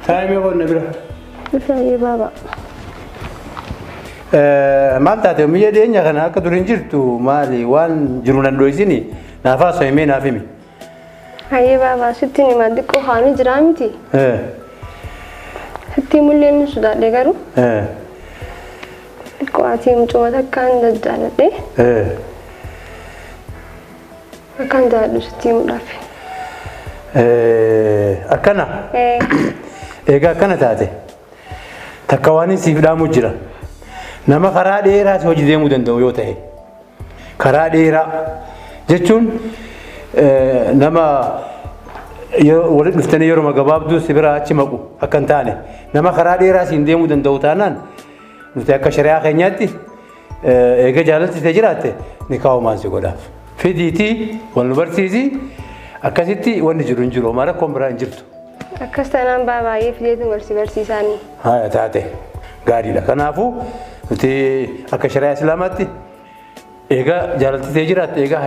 تايم يقول نبرة بفعي بابا maal taate miyya dhiyeenya kana akka dur hin jirtu maali waan jiruun andooysini naafaas himee naaf himi. Hayyee baabaa sitti nima xiqqoo haani jiraa miti. Sitti mul'een nu sodaadhe garuu. Xiqqoo ati mucuma takkaan jaalladhe. Akkaan jaalladhu sitti himuudhaaf. Akkana. Egaa akkana taate takka waan siif dhaamu jira. Nama karaa dheeraa si hojii deemuu danda'u yoo ta'e karaa dheeraa jechuun nama walitti dhuftanii yeroo gabaabduu si biraa achi maqu akka hin taane nama karaa dheeraa siin deemuu danda'u taanaan nuti akka shari'aa keenyaatti eega jaalaltitee jiraatte ni kaa'umaan si godhaaf. Fidiitii wal nu barsiisi akkasitti wanni jiru hin jiru mara koon biraa hin jirtu. Akkas taanaan baay'ee fideetu barsiisaanii. Haa taate gaariidha. Kanaafuu nuti akka shari'aa islaamaatti eega jaalaltitee jiraatte eega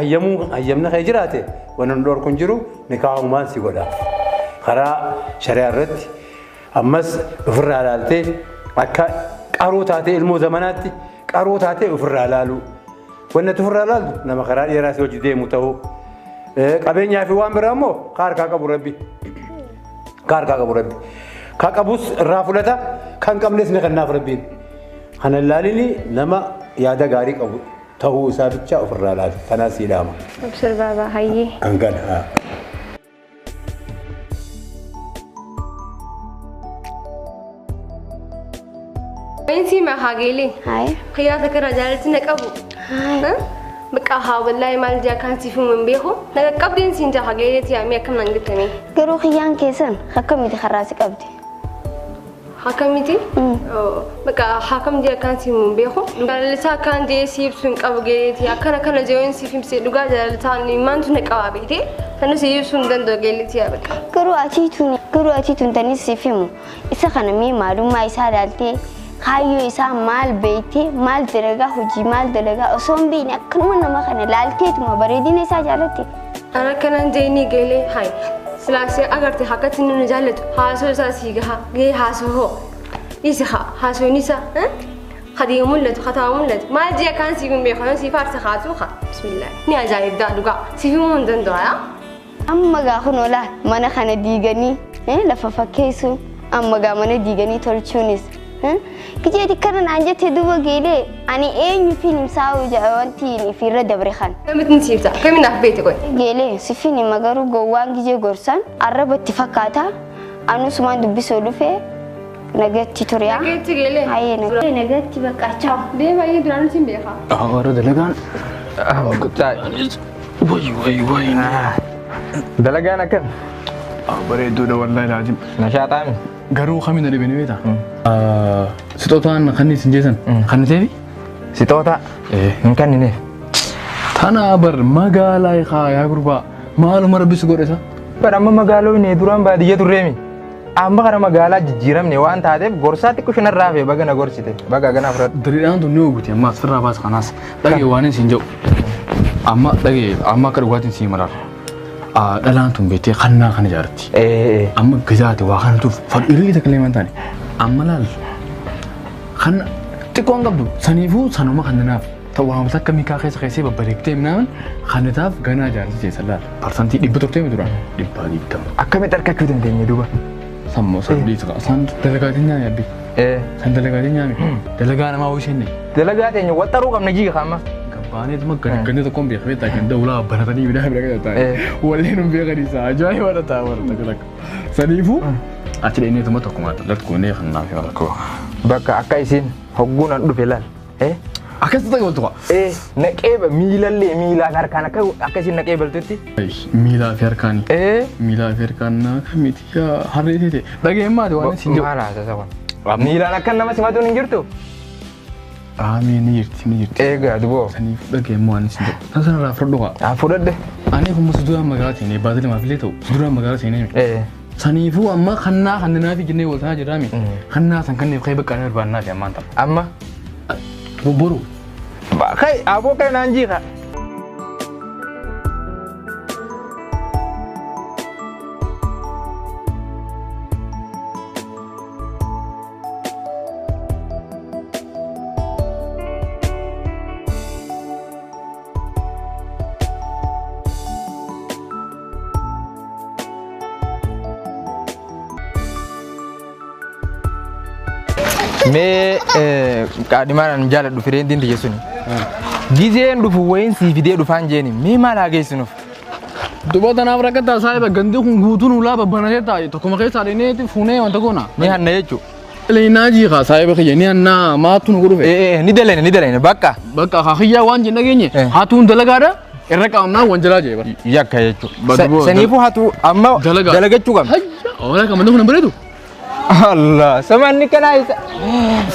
hayyamna kee jiraate waan nu dhorku hin jiru ni kaa'umaan si godhaaf. Karaa shari'aa irratti ammas ofirraa ilaaltee akka qaroo taatee ilmoo zamanaatti qaroo taatee ofirraa ilaalu. Wanni ati ofirraa ilaaltu nama karaa dheeraa si hojii deemu ta'uu qabeenyaa fi waan biraa immoo harkaa qabu rabbi. Harkaa qabu rabbi. Kan qabus irraa fudhata kan qabnes ni kennaaf rabbiin. Kana ilaalini nama yaada gaarii qabu ta'uu isaa bicha ofirraa ilaalu. Kanaas siidhaama. Abshir baabaa hayyee. Angana. Insi ma hageeli. Hai. Qiyaasa kara jaalati na qabu. Hai. Baka haa wallahi maal jaa kan sifu mun beeku. Naga qabdeen siin jaa hageeleti yaa mi akkam nan gittanii. Garuu qiyyaan keessan akkamiti kharaasi qabdi. Hakamiti? Baka hakam jaa kan sifu mun beeku. Jaalata kan jee siif sun qabu geeleti akkana kana jeewwan siifim see dhugaa jaalata ni maantu na qaba beete. Tanu siif sun dandoo geeleti yaa baka. Garuu atiituun tanis siifimu. Isa kana mee maalummaa isaa ilaaltee Kayu isa mal beite mal dalaga hojii mal dalaga osoo beekne akkanuma nama kana laalteetuma bareedina isaa jaalatte. Ana kanan jeeni geelee hay silaasee agarte hakkatti nu jaallatu haasoo isaa siigaha gee haasoo hoo isi haasoo nisa khadii mul'atu khataa mul'atu maal ji'a kan siifin beekan si faarsa haasoo ha bismillah ni ajaa'ib daa dhugaa siifin mun danda'a. Amma gaa kun ola mana kana diiganii lafa fakkeessu amma gaa mana diiganii tolchuunis. Kijeti kana nanjete duba gele ani eenyu film sawu jawanti ni firra dabrehan kamitin sifta kamin afbete koy gele sifini magaru gowwan gije gorsan arabati fakata anu suman dubbiso dufe nagatti turiya nagatti gele aye nagatti baka ciao be baye duran tin be kha waro dalagan gutta way dalagan kan bareedu da wallahi lazim nashaatan garuu khamina dhibeen beeta sixootaan kan isin jeesan kan ta'eef sixoota hin kannineef tana bar magaalaa yaa gurbaa maaluma rabbisu godhesa bar amma magaaloo inni duraan baadiyyaa turreemi amma kana magaalaa jijjiiramne waan taateef gorsaa xiqqoo shanarraa fi baga na gorsite baga gana fudhadhu diriidhaan tun ni oguuti amma asirraa baas kanaas dhagee waan isin jedhu amma dhagee amma akka dhugaatiin siin maraara dhalaan tun beektee kannaa kana jaarti. Amma gazaate waa kana tuuf fadhiilee takkalee man taane amma laal kan xiqqoon qabdu saniifuu sanuma kannanaaf ta'u waan takka miikaa keessa babbareektee minaaman kannataaf ganaa jaarti jeessa laal parsantii 100 mi duraan 120. Akkamitti argachuu dandeenya duuba? Sammoo sadii ta'a san dalagaatiin nyaame abbi. San dalagaatiin nyaame dalagaa namaa wishenne. Dalagaa teenya waxxaruu qabna jiga kama. Banet makan kan itu kombi khweta kan dawla baratani bidah bidah kata walain umbi kan isa ajai wala tawar tak sanifu acile ini tu mata kumata lat ko ne khanna fi ko baka akaisin hoggunan du felal akas ta gol to na kebe milalle mila garkana ka akaisin na kebe tutti mila ferkani mila ferkana kamiti ya harite dage ma de wana sinjo mala sa sawan mila na kan nama simatu ninjirtu Amin ni jirti. Ega dubo. Sani dage mo ani sinjo. Sana la frodo ka. Frodde. Ani kuma sudura magala tine badale ma file to. Sudura magala tine. Sani fu amma khanna khanna fi jinne wal tajira mi. Khanna san kan ne kai baka nar banna fi amma ta. Amma boboru. Ba kai abo kai nan ji ka. Me kaadimaan jala du fireen din dijesuni. Gizeen du fuwain si fidee du fanjeeni me mala geessinuuf. Duba tanaaf rakkataa saayiba gandi kun guutuun ulaa babbanatee taa'e tokkuma keessaa dheeneeti fuunee wanta goona. Ni hanna jechuudha. Leenaa jiikaa saayiba kiyya ni hannaa maatu nu godhufe. Ni dalene bakka. Bakka hakhiyyaa waan jenna geenye haatuun dalagaadha irra qaamnaa wanjalaa jee bara. Yakka jechuudha. Saniifuu haatu amma dalagachuu qabna. Oola kamanda kun bareedu. Allah samanni kana isa.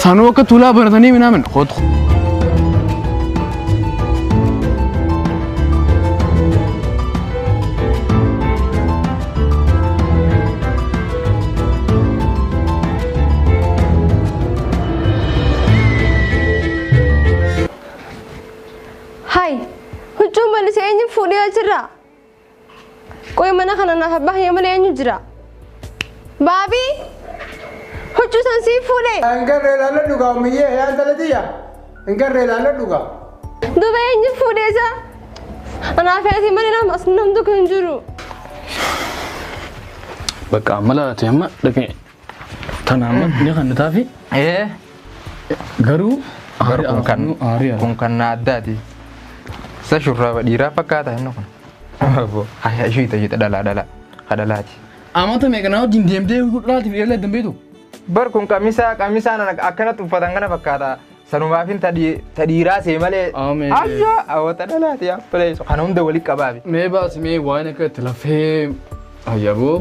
Sanuu akka tuulaa baratanii minaamin hootu. Hai, huccuu malee eenyu fuudhee jira? Qoy mana kana naaf baay'ee malee eenyu jira? Baabii, huccuu san sii fuudhee. Engarree laala dhugaa miyyee yaa dalatiya. Engarree laala dhugaa. Duuba eenyu fuudhee jira? Anaaf ati malee namtu kan jiru. Bakka amala ati amma dhaqee tanaama ni kan taafi. Garuu kun kan addaati. Sa shurraaba dhiiraa fakkaata inni kun. Haa ishii tajaajila dhalaa. Amata meeqanaa wajjin deemtee laatiif dheeraa dambeetu. Bar kun qamisaan akkanatti uffatan kana fakkaata. Sanumaafin tadhiiraa see malee. Ayyaa hawwata dhalaati yaa fileessu. Kana hunda walitti qabaafi. Mee baasi mee waan akka itti lafee ayyaboo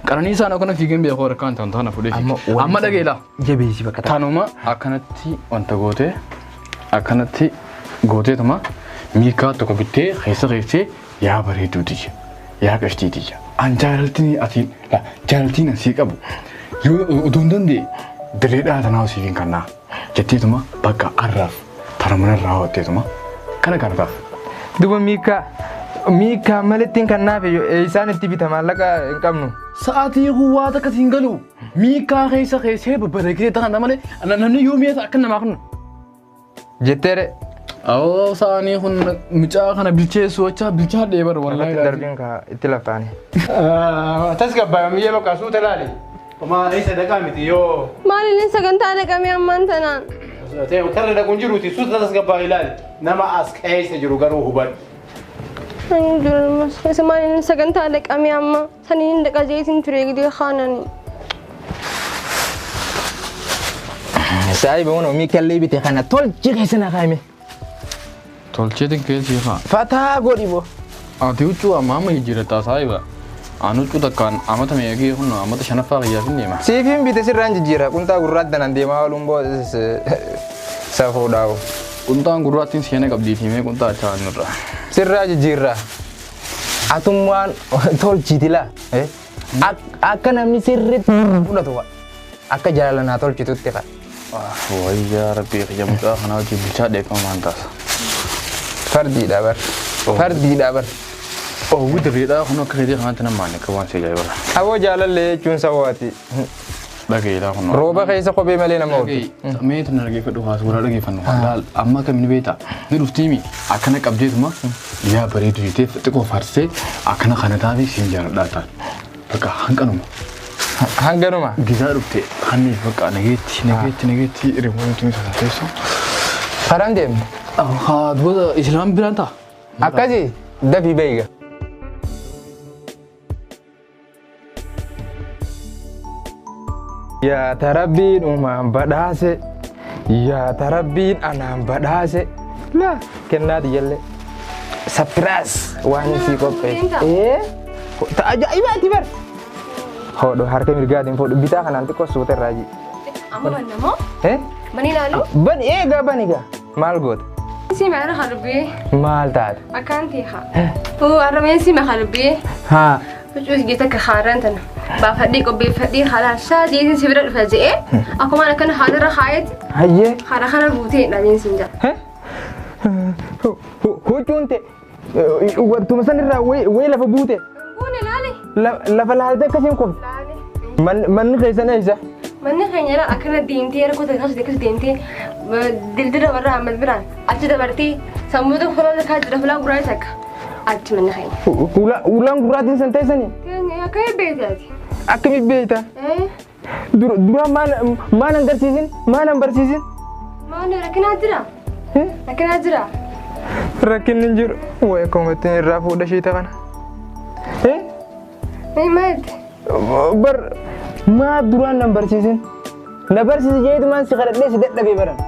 qaranii isaan akkana fiigeen beekoo harkaan ta'an taana fudhee. Amma dhageela. Jabeessi bakka ta'a. Kanuma akkanatti wanta gootee akkanatti gooteetuma miikaa tokko bittee keessee yaa bareeduuti yaa gashtiiti. An jaalaltiin asii qabu yoo utuu hin dandeenye direedhaa tanaaosiifiin kannaa jetteetuma bakka arraaf taramanarraa hawwatteetuma kana taaf. Duba miikaa malittiin kannaaf isaan itti bita maallaqa hin qabnu. Sa'aatii waa takka siin galu miikaa keessee babbareekitee ta'an malee namni yoo mi'eeta akka namaa kennu. Jetteere. Awoo saanii kun mucaa kana bilcheessu wachaa bilchaadhee bara wallahi. Darbiin kaa itti lafaani. Tasgabbaa miyyee bakka suuta laali. Maal isa dhaqaa miti yoo. Maaliin sagantaa dhaqamee ammaan tanaan? Karra dhaquun jiruuti suuta tasgabbaa ilaali. Nama as keessa jiru garuu hubadhu. Ani jiru maaliin sagantaa dhaqamee amma saniin dhaqa jeetiin ture gidee kaanani. Saayiba waan miikallee bite kana tolchi keessa na kaa'ime. Tolcheetiin keessi haa. Fataa godhi boo. Ati huccuu amma jijjiirrataa saayiba. Anu huccuu takkaan amata meeqii kun amata shanaffaa qiyyaa fi deema. Siifin bite sirraan jijjiirra quntaa gurraatti nan deemaa ooluun boo safuu dhaabu. Quntaan gurraattiin seena qabdiitii mee quntaa achaa nurra. Sirraa jijjiirra. Atummaan tolchiti laa. Akka namni sirriitti fudhatu akka jaalalaa tolchitutti qaba. Wayyaa rabbii qiyya mucaa kanaa wajjin bilchaa dheekkamaan taasa. Fardiidha bar. Oh, dirreedhaa kun akka keetii kanatti namaan akka waan si ajaa'ibara. Aboo jaalallee jechuun sawaati. Dhageedhaa kun. Rooba keessa kophee malee nama oolu. Meetu na dhageeffadhu haa suuraa dhageeffannu laal amma akka inni beektaa ni dhuftiimi akkana qabdeetuma yaa bareedu jettee xiqqoo faarsee akkana kana taa'ee siin jaaladhaa ta'a. Bakka hanqanuma. Hanganuma. Gisaa dhufte hanniif bakka nageetti rimuutiin sasaateessu. Karaan deemne. Haa duba islaam biraan ta'a. Akkasii dafii beeyga. Yaa tarabbiin uumaan badhaase. Yaa tarabbiin anaan badhaase. Laa kennaati jallee. Sapiraas waan isii qopheesse. Ajaa'ibaati bar. Hodho harka mirgaatiin fuudhu bitaa kanaan xiqqoo suuta irraa ji. Amma bannamoo? Mani ilaalu? Ban eegaa banigaa maal goota? Si maara harbii. Maal taate? Akkaanti haa. Arrameen si harbii. Haa. Huccuu geeta akka haaraan tana. Baafadhii qopheeffadhii haala shaadiitiin si bira dhufa je'ee akkuma akkana haalarra haayeti. Hayyee. Haala kana guutee dhabeen siin jala. Huccuun ta'e wartuma sanirraa wayi lafa buute. Buune laale. Lafa laaltee akkasiin qofti. Laale. Manni keessan eessa? Manni keenya akkana deemtee rakkoota akkas deemtee dildira warra hammas biraan achi dabartee sammuu tokko fuula kaajjira fuulaan gurraacha akka achi manni keenya. Ulaan gurraatiin san teessanii? Akka beektaati. Akkami beekta? duraan maal hin garsiisin maal hin barsiisin. Maal rakkinaa jira? Rakkinaa jira? Rakkinni hin jiru. Wayi komattiin irraa fuudha shiita kana. Maal? Bar maa duraan nan barsiisin. Na barsiisi jeetumaan si kadhadhee si dadhabee baran.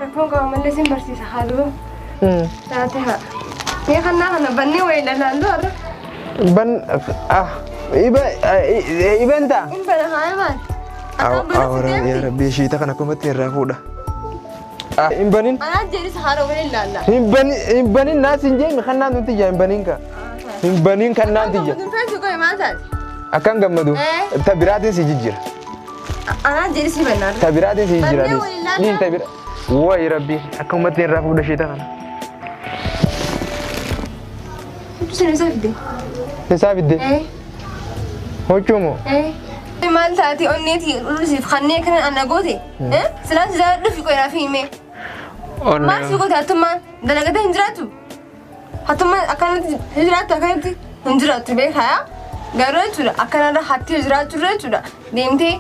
Rakkoon qaba malee sin barsiisa haaluu. Taate haa. Mee kannaa kana bannee wayii dhalaallu har'a. Ban ibenta. Ibena haa maal? Awara ya Rabbi shiita kana komattiin irraa fuudha. Imbanin. Anaa jedhisa haadha waliin ilaalla. Imbanin naas hin jeemi kan naan nuti ijaa imbanin ka. Imbanin kan naan tijja. Dunfeessu goe maal taate? Akkan gammadu. Tabiraatiin si jijjira. Anaa jedhisi bannaa. Tabiraatiin si jijjira. Niin tabira. Wayi Rabbi akka uummatni irraa fuudha shiita kana. Sin isaa fidde. Isaa fidde. Hochuumoo. Maal taate onneeti ulisiif kannee kana ana goote. Silaan si jaalladhu fi qoyraa fi himee. Maal si goote hattummaan dalagatee hin jiraatu. Hattummaan akkanatti hin jiraattu akkanatti hin jiraattu beekaa. Garuu jechuudha akkanarra hatti jiraachuu jechuudha. Deemtee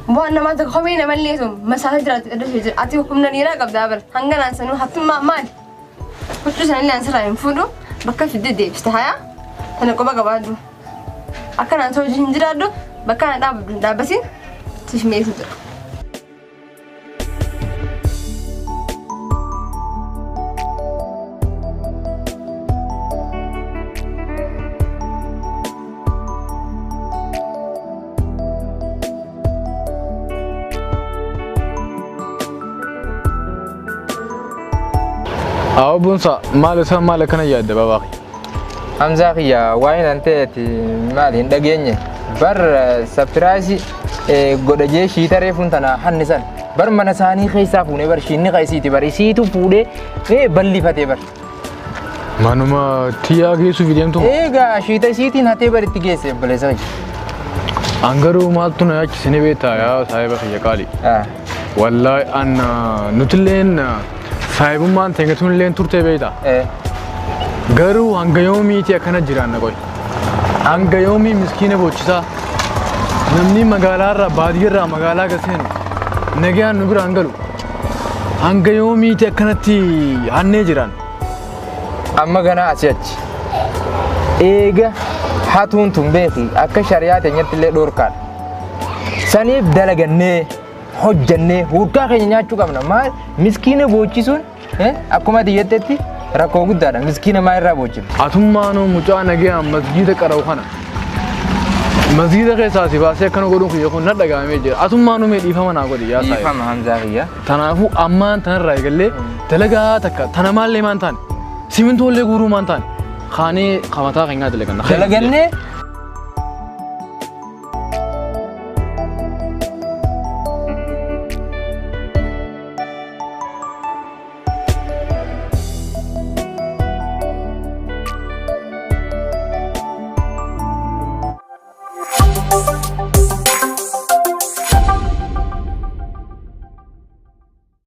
bu'aan namaa tokko kophee namallee sun masaasa jiraatu iddoo jira. Ati humna dhiiraa qabdaa bara. Hanga naansanuu hattummaa maali? Huccuu sanallee ansirraa hin fuudhu bakka fidde deebiste hayaa. Kana qoba qabaadhu. Akkanaan hojii hin jiraadhu bakka ana dhaabadhu hin dhaabbasin tishmeetu jira. Awo bunsa maal isa maal kana yaadda babaaqi. Hamzaa kiyya waa'een anteeti maal hin dhageenye bar sapiraasi godhajee shiita reefuun tana hannisan bar mana isaanii keessaa fuunee bar shiinni qaysiiti bar isiitu fuudhee ballifatee bar. Manuma tiyyaa geessuuf deemtu. Egaa shiita isiitiin hatee bar itti geesse baleessa kiyya. Angaruu maaltu na yaachisanii beektaa yaa saahiba kiyya qaali. Wallaahi anna nutilleen saahibummaan teenyatuun illee turtee beektaa. Garuu hanga yoomiiti akkana jiraan na qoy. Hanga yoomii miskiina boochisaa namni magaalaarraa baadiyyaarraa magaalaa gaseenu nagaan nu biraan galu. Hanga yoomiiti akkanatti hannee jiraan. Amma ganaa asii achi. Eega hatuun tun beeki akka shari'aa teenyatti illee dhoorkaadha. Saniif dalagannee hojjannee hurkaa keenya nyaachuu qabna. Maal miskiina boochisuun akkuma xiyyeettetti rakkoo guddaadha. Miskiina maa irraa boochifna? Atummaanuu mucaa nagaa masgiida qara'u kana. Masgiida keessaa si baasee akkana godhuun kiyya kun na dhagahamee jira. Atummaanuu mee dhiifama naa godhi yaa saayi. Dhiifama Hamzaa kiyya. Kanaafuu ammaan tanarraa eegallee dalagaa takka tana maallee maan taane simintoolee guuruu maan taane kaanee qamataa keenyaa dalaganna. Dalagannee